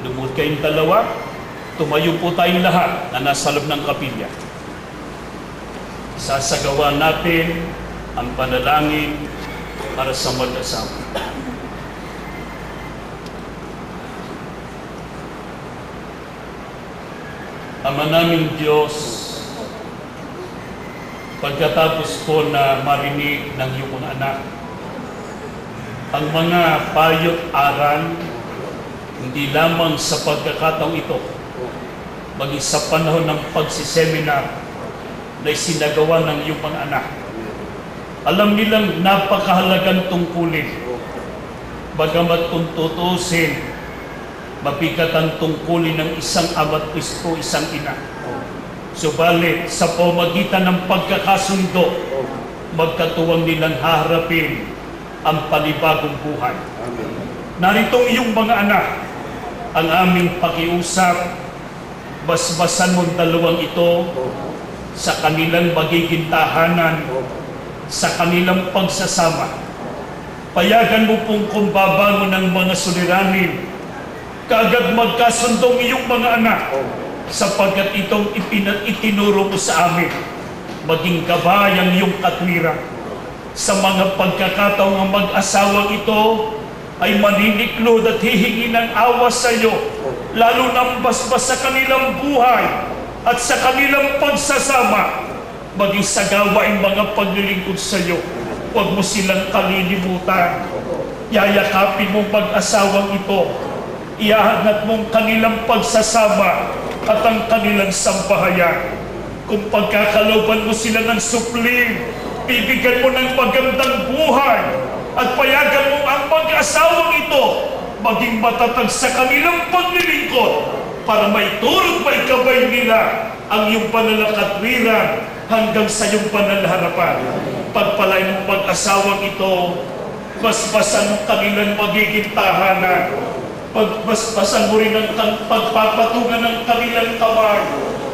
Lumuhod kayong dalawa, tumayo po tayong lahat na nasa loob ng kapilya. Sasagawa natin ang panalangin para sa mag-asawa. Ama naming Diyos, pagkatapos po na marinig ng iyong mga anak, ang mga payo't aral, hindi lamang sa pagkakataong ito, maging sa panahon ng pagsiseminar na isinagawa ng iyong mga anak. Alam nilang napakahalagang tungkulin, bagamat kung tutusin, mabigat ang tungkulin ng isang ama't Kristo, isang ina. Subalit, sa pamagitan ng pagkakasundo, magkatuwang nilang haharapin ang panibagong buhay. Amen. Narito iyong mga anak, ang aming pakiusap, basbasan mong dalawang ito sa kanilang magiging tahanan, sa kanilang pagsasama. Payagan mo pong kumbabangon ng mga suliranin, kaagad magkasundong iyong mga anak, sapagkat itong itinuro mo sa amin, maging gabay ang iyong katwiran. Sa mga pagkakataong ang mag-asawang ito ay maniniklod at hihingi ng awa sa iyo, lalo nang basbas sa kanilang buhay at sa kanilang pagsasama, maging sa gawaing mga paglilingkod sa iyo. Huwag mo silang kalilimutan. Yayakapin mong mag-asawang ito, iahangat mong kanilang pagsasama at ang kanilang sambahayan. Kung pagkakalooban mo sila ng supling, bibigyan mo ng magandang buhay at payagan mo ang mag-asawang ito maging matatag sa kanilang paglilingkod para maituro at maikabay nila ang iyong pananakatwiran hanggang sa iyong pananaharapan. Pagpalain mo mag-asawang ito, basbasan mo kanilang magiging tahanan, pagbasbasan mo rin ang pagpapatungan ng kanilang kamay.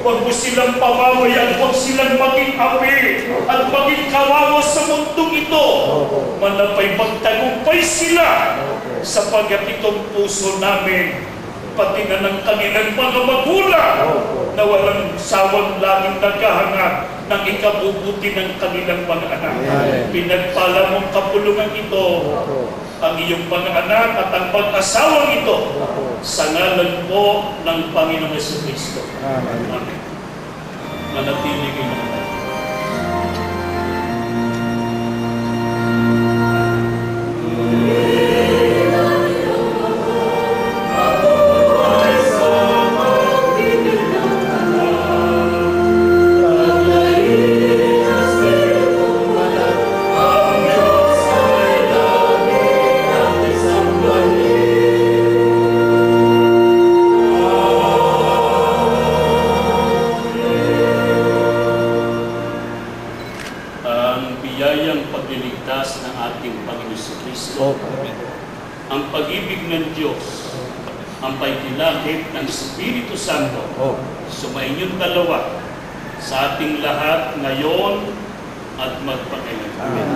Huwag mo silang pamamayaan, huwag silang maging api at maging kawawa sa mundong ito. Manapay magtagumpay sila sapagkat itong puso namin, pati na ng kanilang mga magulang na walang sawang laging naghahanap ng ikabubuti ng kanilang mga anak. Pinagpala mong kapulungan ito ang iyong mga anak at ang mag-asawang ito sa ngalan po ng Panginoong Jesucristo. Amen. Manatili kayo ng tayo. Ang pag-ibig ng Diyos, ang pagkilakip ng Espiritu Santo, sumainyong dalawa sa ating lahat ngayon at magpakailan. Amen.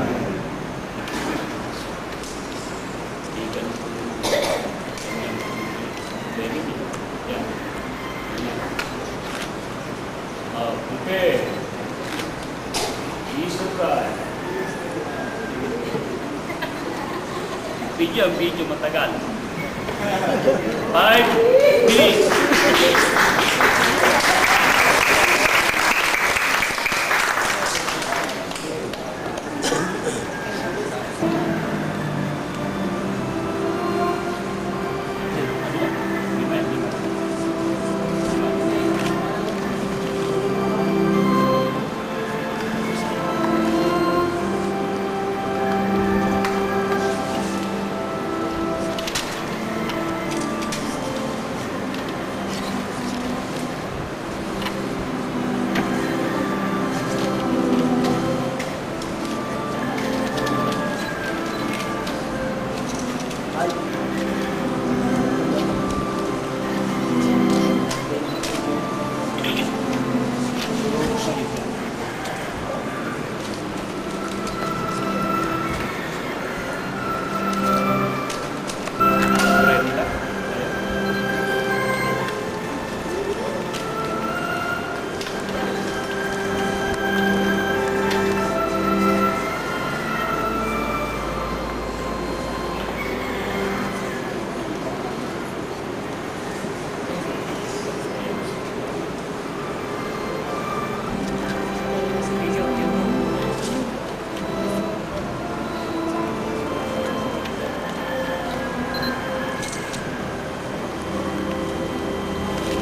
Okay. Jesus Christ. Video matagal. 5 minutes.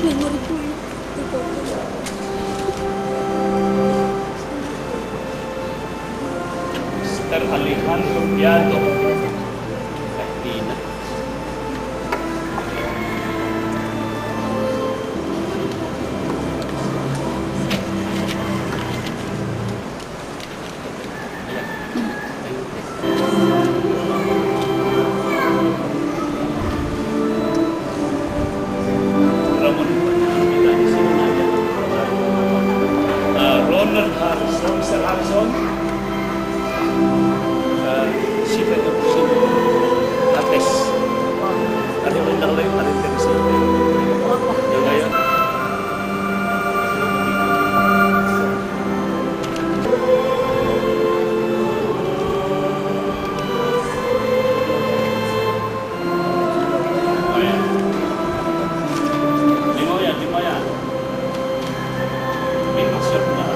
memory po yun. Ito po. Mr. Alejandro Piado. Hindi na. Ramon Ronald Harrison, Sir Harrison. Sipet of Ates. Ano yung lang lang yung karakteristik? Yung ngayon? Ayan. Di mo yan. May maksyon na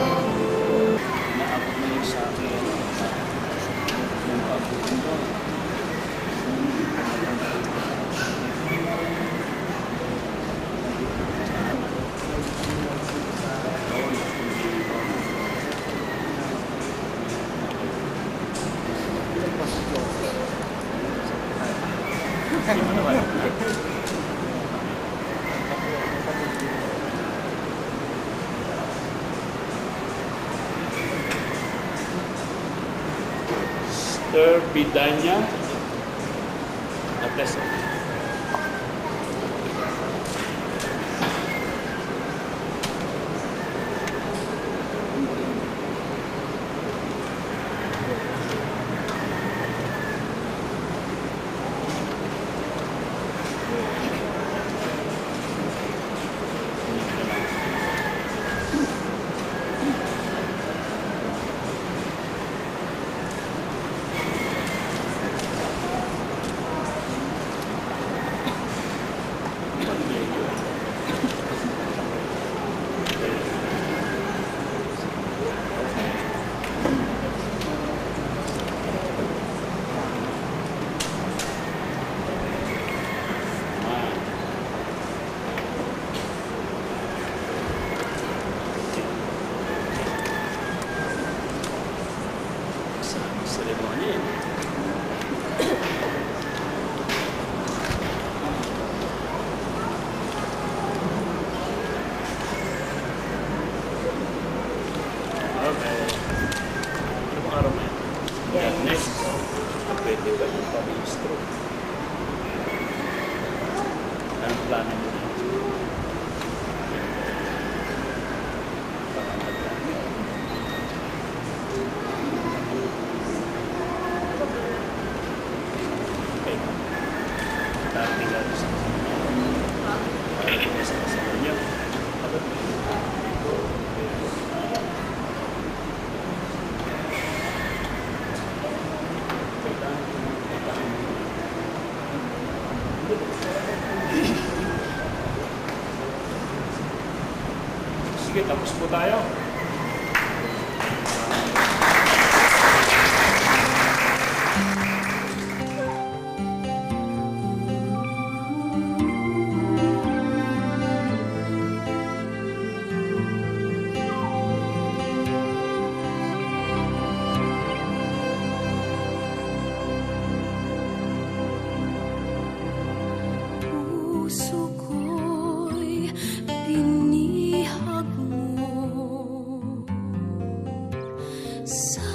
naabot na yung sa akin. Yung pag-ibig ko. Sir Bidanya Ates. Seremonya. Okay. Ano bang araw na yan? Yeah. Next. Pwede ba yung pag-istro? Anong plano mo na? Okay. Dati nga sa kanya. Sige, tapos po tayo. Puso ko'y binihag mo sa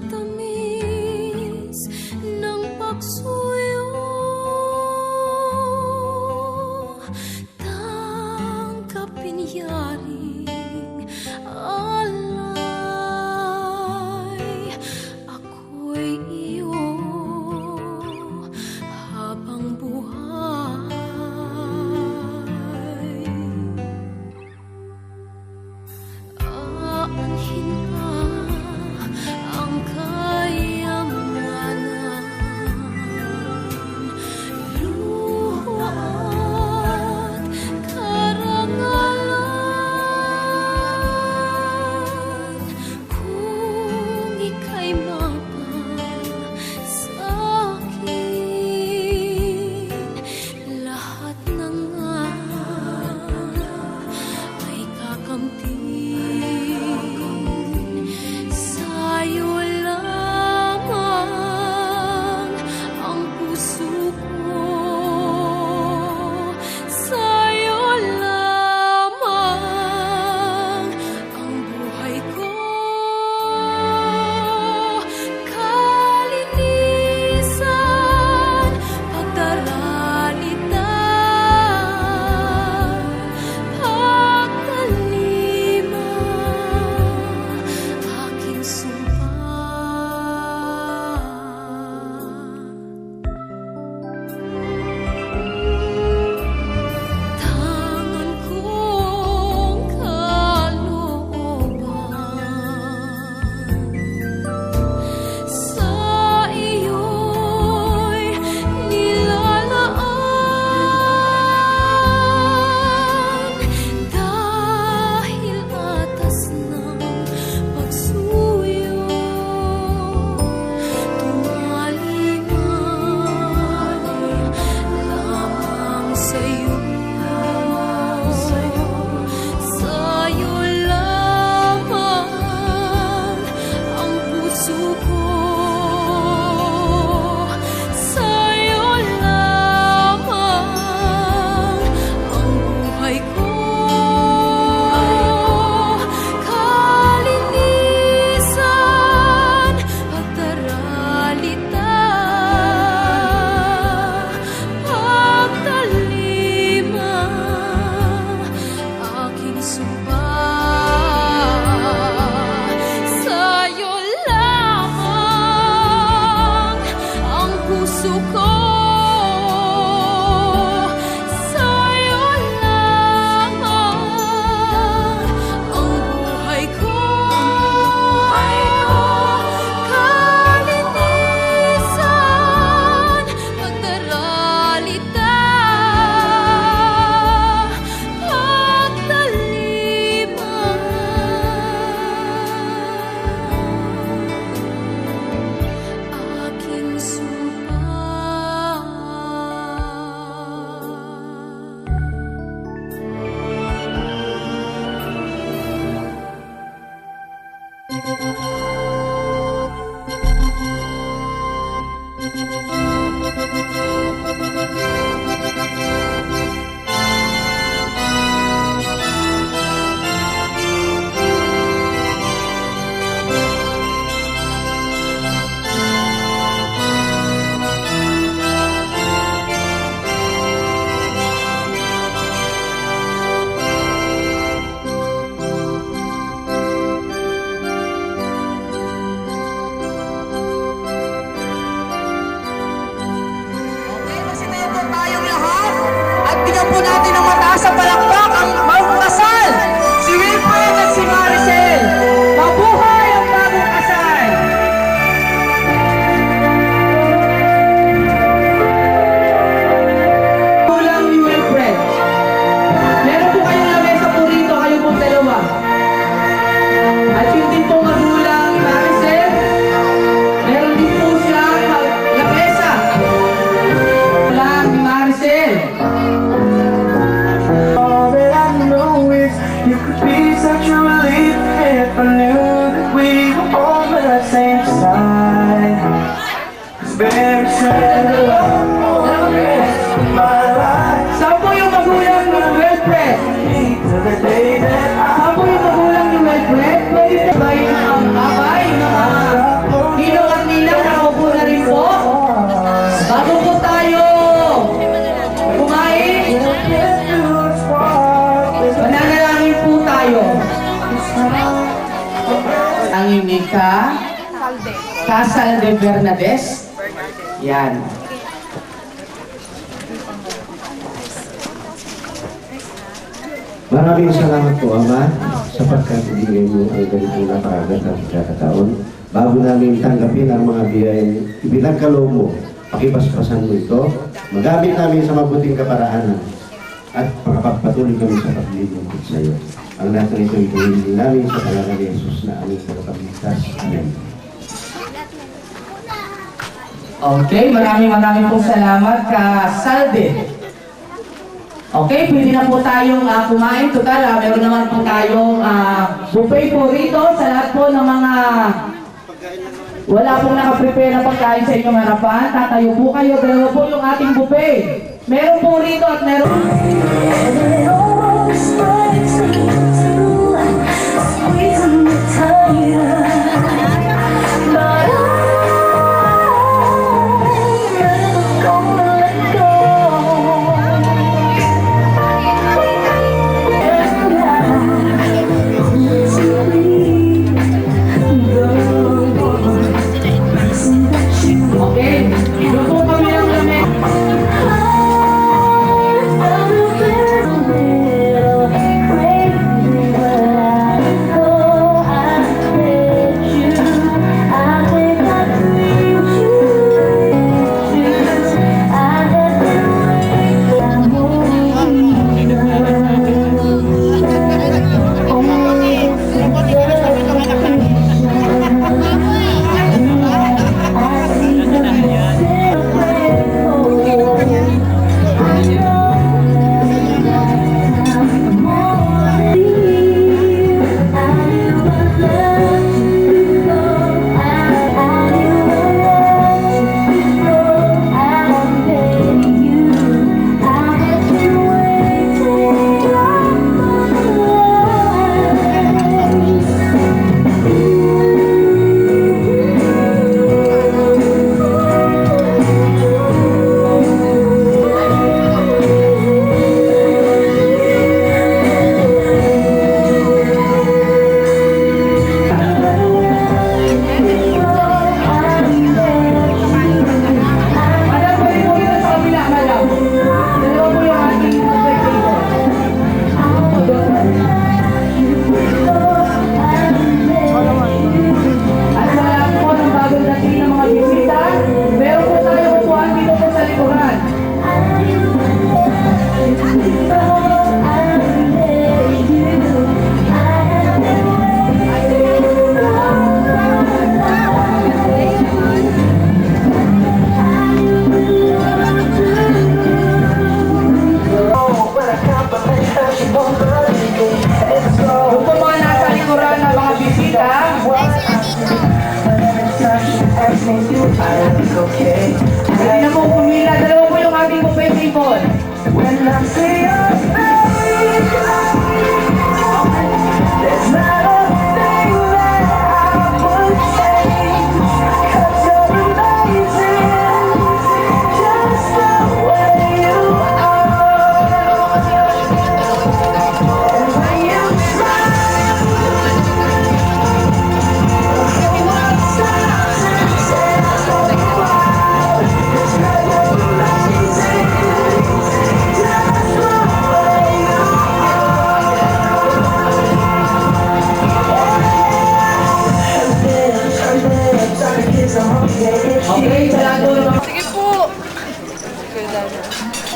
tamis ng pagsuyo. Tanggapin yaring alay, ako'y iyo habang buhay. Aanhin na ang kayamanan, luho at karangalan. Casal de Bernades. Yan. Maraming salamat po, Ama, sapagkat ibigay mo ang ganitong napakagat at pagkakataon. Bago namin tanggapin ang mga biyayang ibinagkaloob mo, pakipaspasan mo ito, magamit namin sa mabuting kaparaanan at makapagpatuloy kami sa paglilingkod sa iyo. Ang lahat ng ito ituloy namin sa pangalan ni Jesus na aming tagapagligtas. Amen. Okay, maraming pong salamat ka Salde. Okay, pwede na po tayong kumain. Total, meron naman po tayong buffet po rito sa lahat po ng mga wala pong nakaprepare na pagkain sa inyong harapan. Tatayo po kayo, dalawa po yung ating buffet. Meron po rito at meron... Okay, luto kami ng lamig. Hindi na po pumila. Dalawa po yung ating buffet table. When I see your face, there's not a thing that I would change. 'Cause you're amazing, just the way you are. And when you smile, what stops and says so far. It's 'cause you're amazing, just the way you Okay, salamat. Sige po.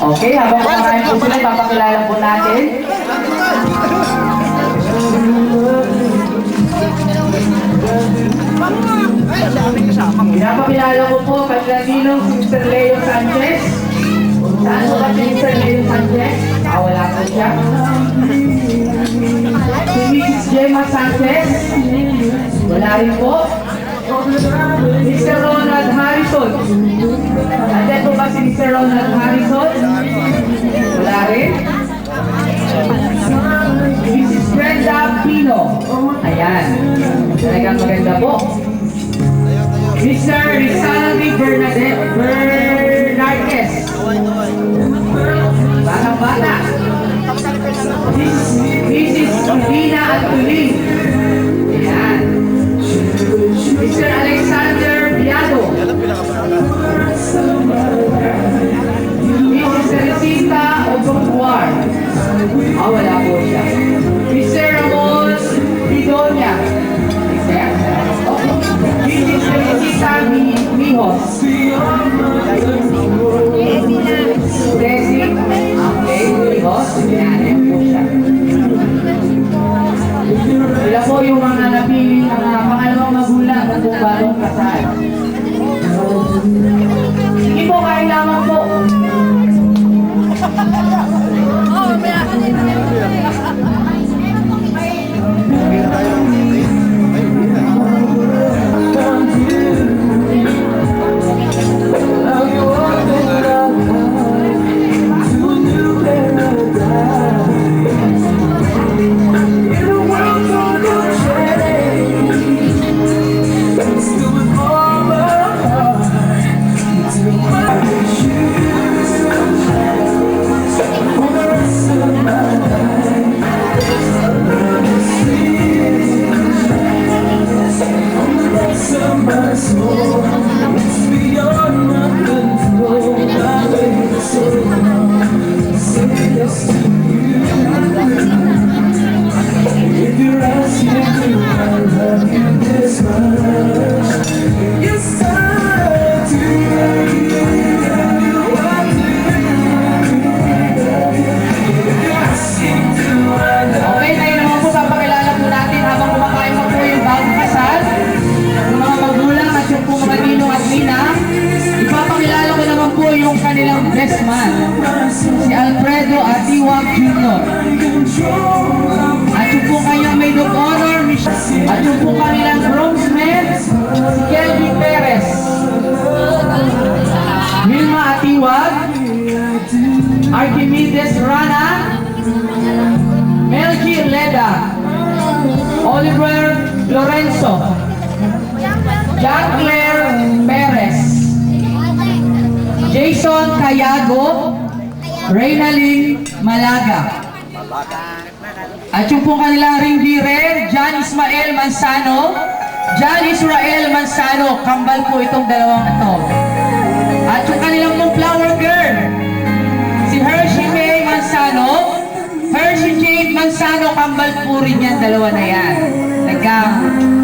Okay, habang kumakain po sila, papakilala po natin. Pinapakilala ko po Paglaninong si Mr. Leo Sanchez. Saan po ba si Mr. Leo Sanchez? Wala po siya. Si Mrs. Gemma Sanchez. Wala rin po. Mr. Ronald Harrison. Nandiyan po ba si Mr. Ronald Harrison? Wala rin. Mrs. Brenda Pino. Ayan. Talagang maganda po. Mr. Rizaldi Bernardes. Batang bata. Mrs. Dina Atulin. Ayan. Mr. Alexander Biado. Mrs. Teresita Ogonguar. Wala po siya. Mr. Ramon Bidonia. Mrs. Teresita Mihos. Desi. Okay, Mihos. Yan po siya. Sila po yung mga napiling mga pangalawang magulang na kung bagong kasal. Sige po, kain lamang po. Okay, tayo naman po papakilala po natin habang kumakain pa po yung bagong kasal. Yung mga magulang at yung po mga ninong at ninang. Ipapakilala ko naman po yung kanilang best man, si Alfredo Atiwag Jr. At yung po kanyang maid of honor, at yung po kanilang groomsmen, si Kelvin Perez, Wilma Atiwag, Archimedes Rana, Melky Leda, Oliver Lorenzo, John Claire Perez, Jason Cayago, Reynalyn Malaga. At yung pong kanilang ring bearer, John Ismael Manzano, John Israel Manzano, kambal po itong dalawang ito. At yung kanilang pong flower girl, si Hershey May Manzano, Hershey Jade Manzano, kambal po rin yan, dalawa na yan.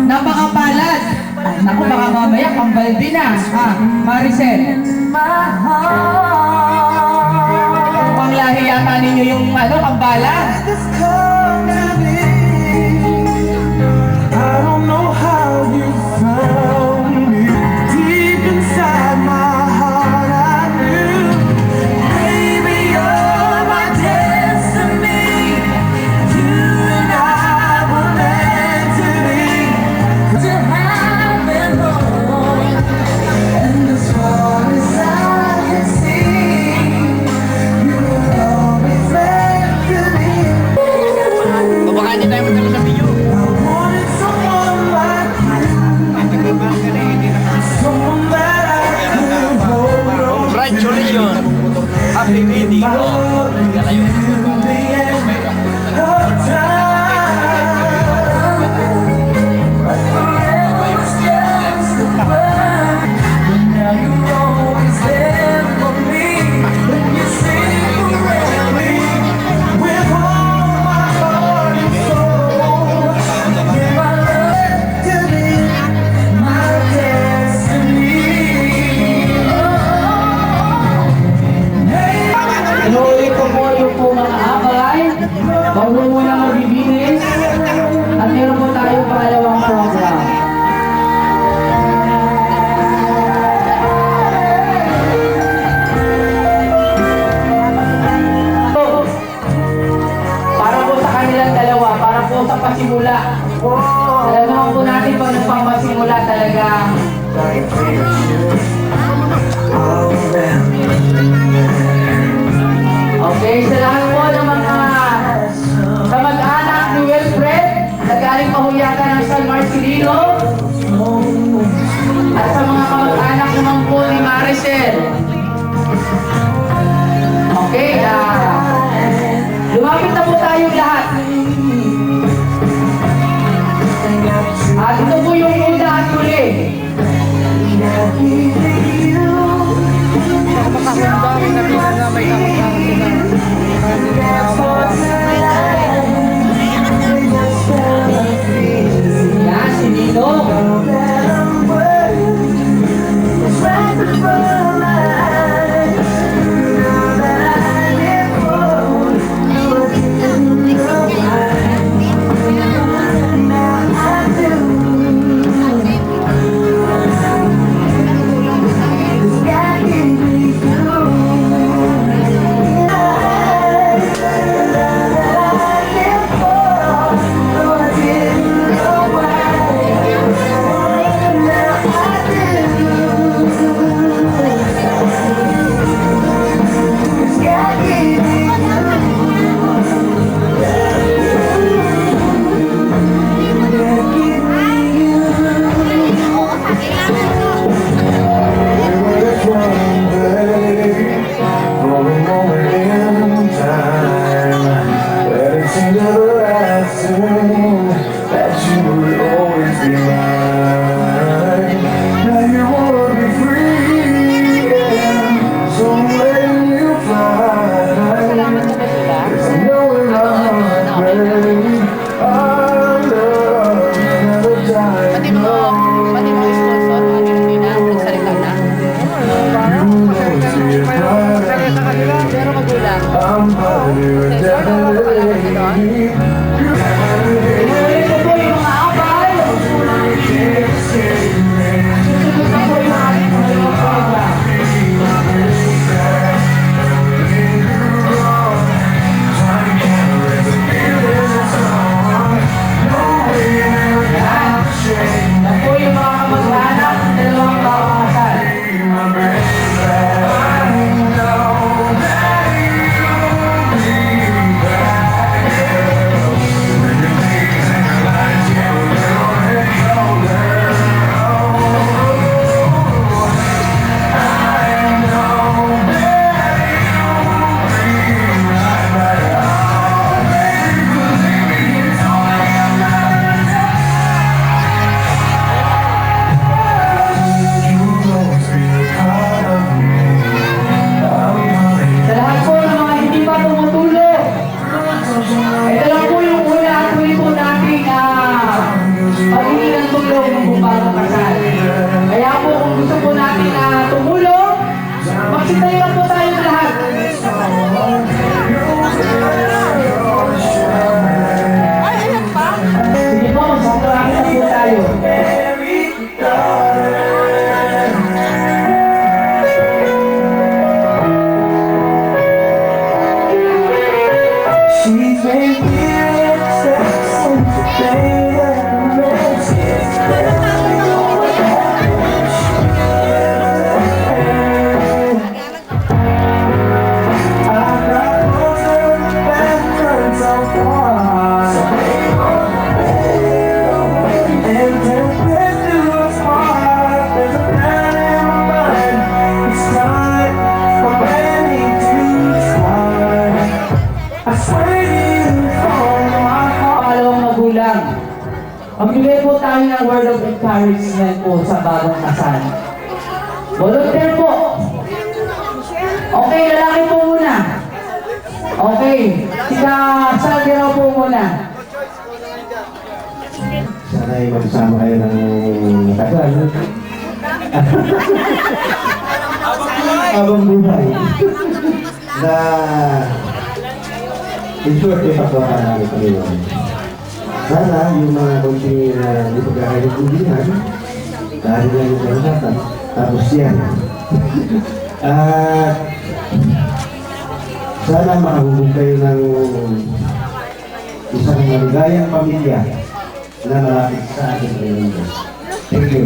Napakapalad. Naku, baka mamaya, kambal din ah. Ha, Maricel. Mukhang lahi yata ninyo yung kambalan. I don't know how you found me. Deep inside my heart, I knew. Baby, you're my destiny. You and I were meant to be. To have been home. And as far as I can see, you were always meant to be. Baka hindi tayo magkano sa video. I wanted someone like you. Someone that I could hold. Congratulations! Happy wedding! Gala yun. Inuulit ko po yung po mga abay. Huwag mo muna magbibinis. At meron po tayong pangalawang program. Para po sa kanilang dalawa, para po sa pasimula. Alam naman po natin pag nagpapasimula talagang okay, sa lahat po ng mga kamag-anak ni Wilfred na galing pahuyakan ng San Marcelino at sa mga kamag-anak naman po ni Maricel. Okay, lumapit na po tayong lahat. At ito po yung una at huli. knowing I'm ready. Our love never died. Pati mo sponsor, hindi na, nagsalita na. Pero magulang. I'm better definitely. Ito po yung mga abay. Susunod na po yung aking mga program. Yan po yung mga kamag-anak ng dalawang kakasal. Sa lahat po ng mga hindi pa tumutulog, ito lang po yung una at huli po nating paghingi ng tulong ng bumbang kasal. Kaya po kung gusto po natin tumulong, magsitayo lang po tayo lahat. Sige po, magsitayo na po tayo. She's been feeling sex since the day that we met. I got closer and turned so far. And temperatures hard. There's a plan in my mind. It's time for ready to start. I swear you from my heart. Pangalawang magulang, magbigay po tayo ng word of encouragement po sa bagong kasal. Volunteer po. Okay, lalaki po muna. Okay, sika Saldi raw po muna. Sana ay magsama kayo ng matagal. Habang buhay. Na in short, ipagawa namin Panginoon. Sana yung mga kunti na hindi pagkakaintindihan, dahil lang yung kalahatan, tapos yan. At sana makahubog kayo ng isang maligayang pamilya na malapit sa ating Panginoon Diyos. Thank you.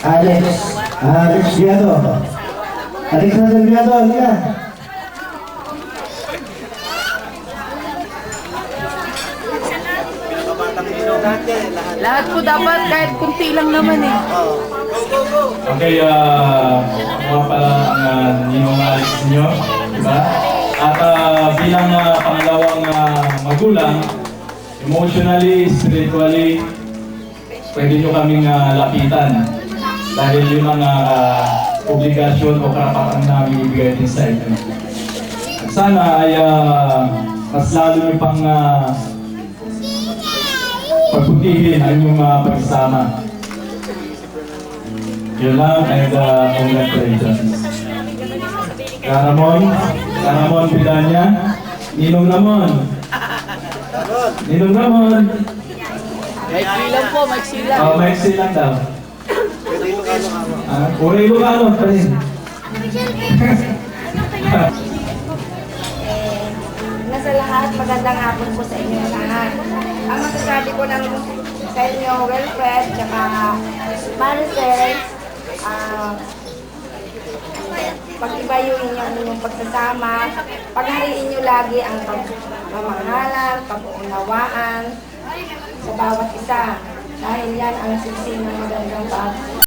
Alex Viado. Alexander Viado, halika. Lahat po dapat kahit kunti lang naman eh. Okay, mga pala ang ninong Alex ninyo, diba? At bilang pangalawang magulang, emotionally, spiritually, pwede nyo kaming lapitan. Dahil yun ang obligasyon o karapatan namin ibigay din sa inyo. At sana ay mas lalo nyo pang pagputihin ang inyong pagsama. Yun lang, and congratulations. Karamon Pidanya, Ninong Ramon. Ninong Ramon. Maiksi lang po, maiksi lang. Oh, maiksi lang daw. Puro Ilocano pa rin. Nasa lahat, magandang hapon po sa inyo lahat. Ang masasabi ko lang sa inyo, Wilfred, tsaka Maricel, pag-ibayuin niyo ang inyong pagsasama, paghariin niyo lagi ang pagmamahalan, pag-uunawaan sa bawat isa. Dahil yan ang sisi ng magandang